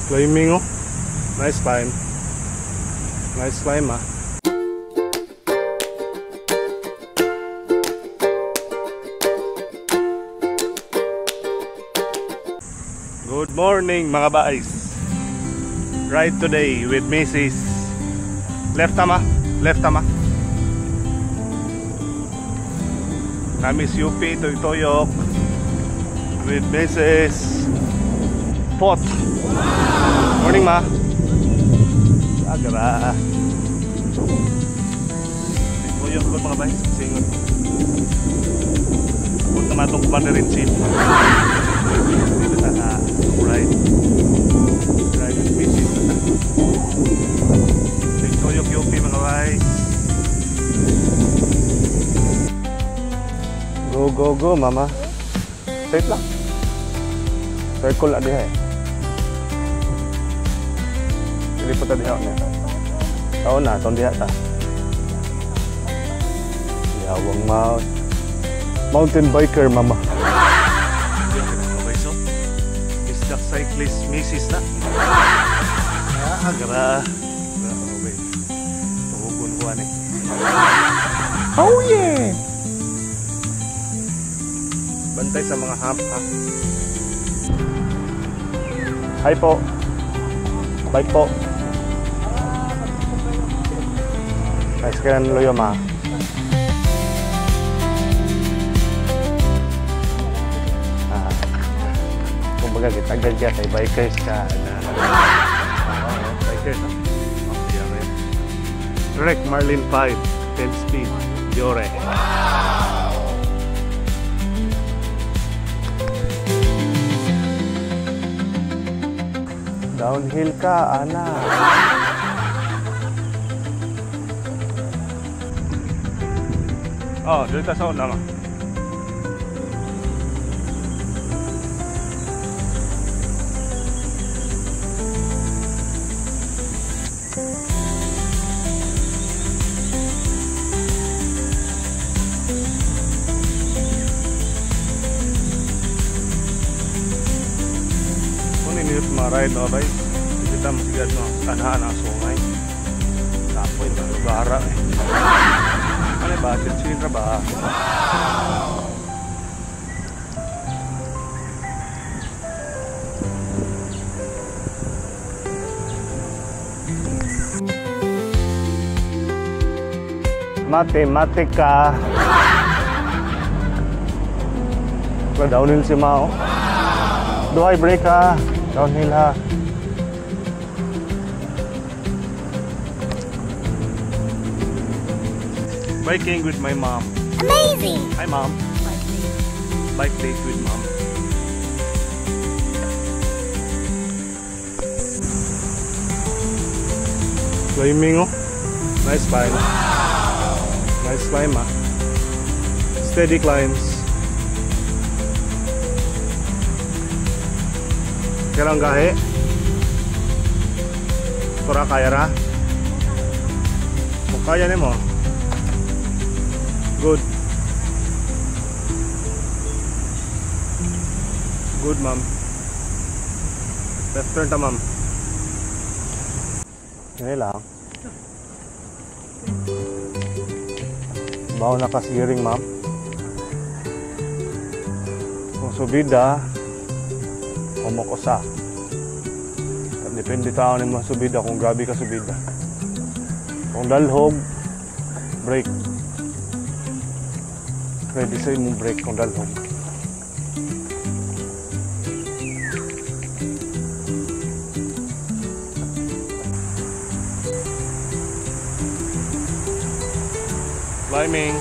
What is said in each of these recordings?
Climbing, oh. Nice climb. Nice climb, ah. Good morning mga guys. Ride today with Mrs. Left tama. Namis UP Toyok with Mrs. Pot. Morning ma. Agara. Toyok ko mga guys. Singon. Punta matong Commander in Chief. Dito sa ride with Mrs. Toyok UP mga guys. Go mama. Straight lang. Circle na diha eh. Dili pa ta diha niya. Taon na, taon diha ta. Yawang mountain biker mama. Is the cyclist Mrs. na. Agara. Tuhugon ko ani. Oh yeah. Bantay sa mga hump ha. Hi po. Bike po. Nice ka na loyo ma. Kumbaga kita gagya kay bikers ka na. Bikers ha. Trek Marlin 5 10 speed Yore. Downhill ka, ana. Oh, dito sa una ma. Ride no guys, kita masigat no kanahan ang sungay. Tapoy na lugara eh. Ano ba? Chitchin ra ba? Matematika. Downhill si Mao. Duhay break ha. Downhill ha. Biking with my mom. Amazing! Hi mom. Bike date with mom. Climbing oh. Nice climb. Nice climb ah. Steady climbs. Kailang gahe? Pura kaya ra? Kung kaya ni mo. Good. Good ma'am. Left turn ta ma'am. Ganyan lang. Bawa na kasiring ma'am. Kung subida umukosa. Depende tao ni mga subida kung grabe ka subida. Kung dalhog, brake. Ready sa'yo mong brake kung dalhog. Climbing.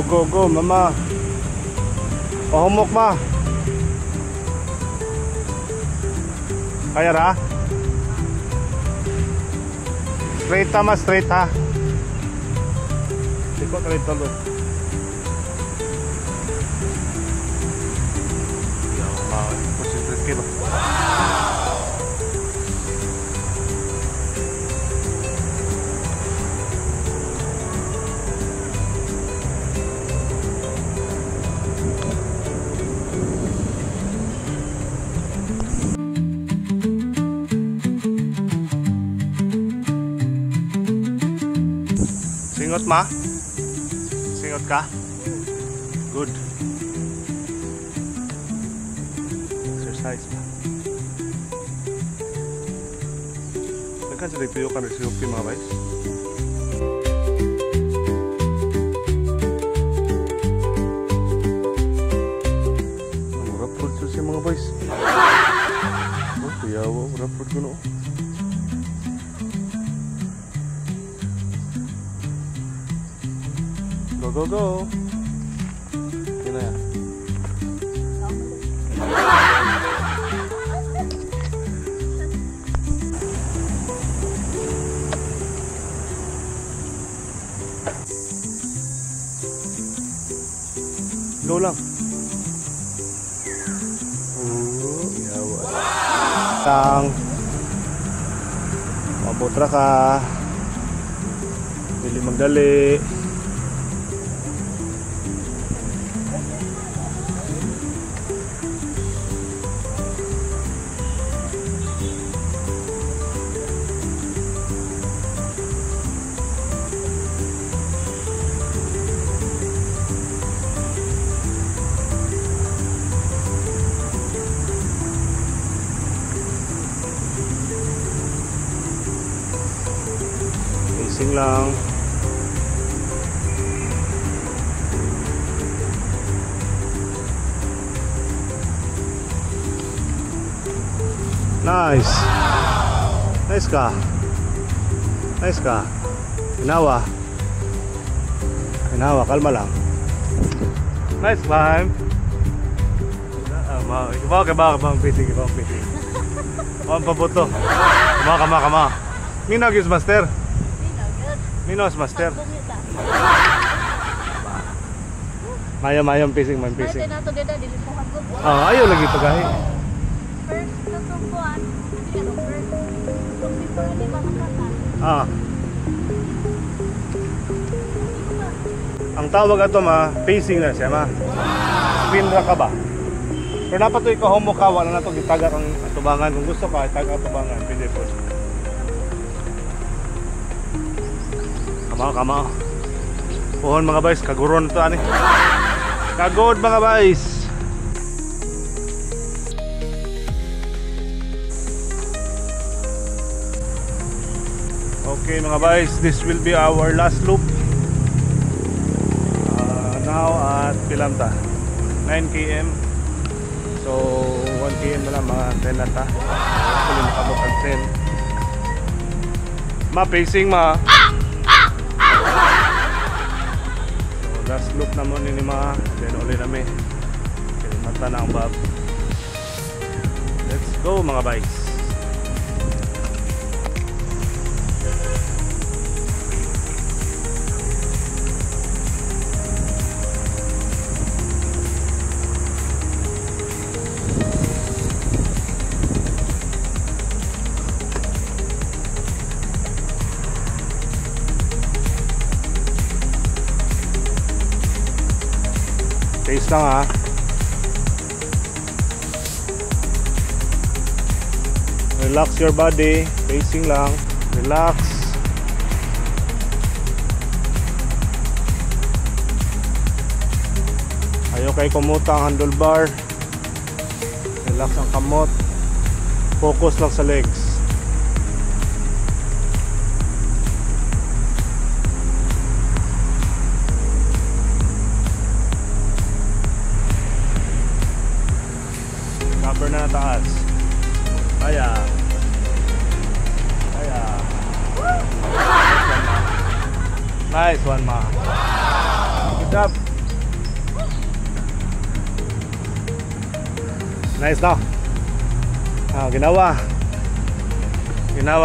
Go, mama. Pahumok ma. Kaya ra? Straight ta ma, straight ha. Ikot rin talo. 400K ba? Singot ma? Singot ka? Good. Exercise pa. Nagkan sa nagtuyo ka nagsilupi mga guys. Murap food siya mga boys. Oh, kuyawa. Murap food ko no. Go, go, go. Yun na yan. Go lang. Oh, yawa. Tang. Mabutra ka. Pili magdali. Pacing lang. Nice. Nice ka. Nice ka. Ginawa. Ginawa, kalma lang. Nice climb. Ibawa ka piting. Ang pabuto. Kama. Minag is master. Minos master. Mayam pising. Ayaw lagi to gahi. Ang tawag ato ma, pacing na siya ma. Spin ra ka ba? Pero dapat to ikaw homo ka, wala na to gitagak ang atubangan. Kung gusto ka, itagak atubangan, pwede po. Kama. Puhon mga boys, kaguron to ani. Kagod mga boys. Okay mga boys, this will be our last loop. Now at Pilanta 9 km. So 1 km na lang mga 10 lang ta. Hopefully makabot ang 10. Ma-pacing ma. Last loop naman ni ma, then uli nami. Kalimata na ang bab. Let's go mga bikes. Pace lang ha. Relax your body. Pacing lang. Relax. Ayaw kayo kumuta ang handlebar. Relax ang kamot. Focus lang sa legs. Cover na taas. Kaya. Nice one ma. Good job. Nice now. Ginawa. Nice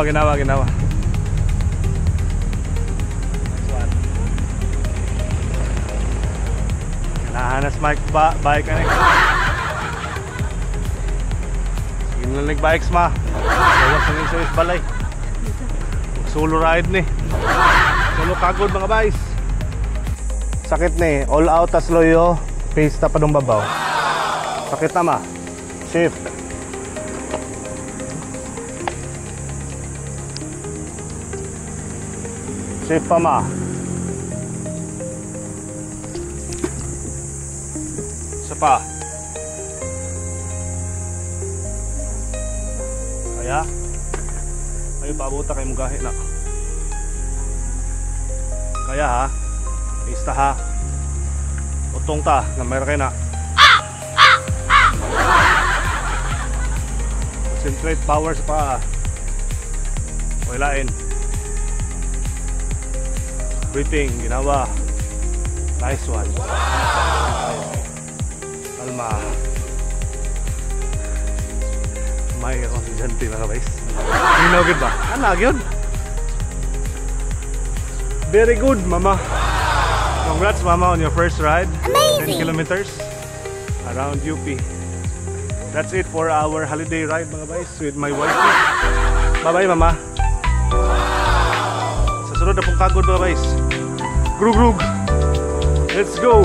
one. Nahanas mic bike ka na. Tingnan nag-bikes ma. Gawas na yung sa balay. Solo ride ni. Solo kagod mga guys. Sakit ni. All out tas loyo. Pace ta pa dong babaw. Sakit na ma. Shift. Shift pa ma. Isa pa. Kaya ay pabuta kay mugahi na. Kaya ha. Ista ha. Utong ta na mayroon kayo na. Concentrate power sa paa. Wailain. Breathing, ginawa. Nice one. Kalma. May ako si Janty mga guys. Hinaw gud ba? Ana gyud. Very good, mama. Congrats, mama, on your first ride. Amazing. 10 kilometers around UP. That's it for our holiday ride mga guys with my wife. Bye-bye, mama. Sa sunod na pong kagod mga guys. Grug grug. Let's go.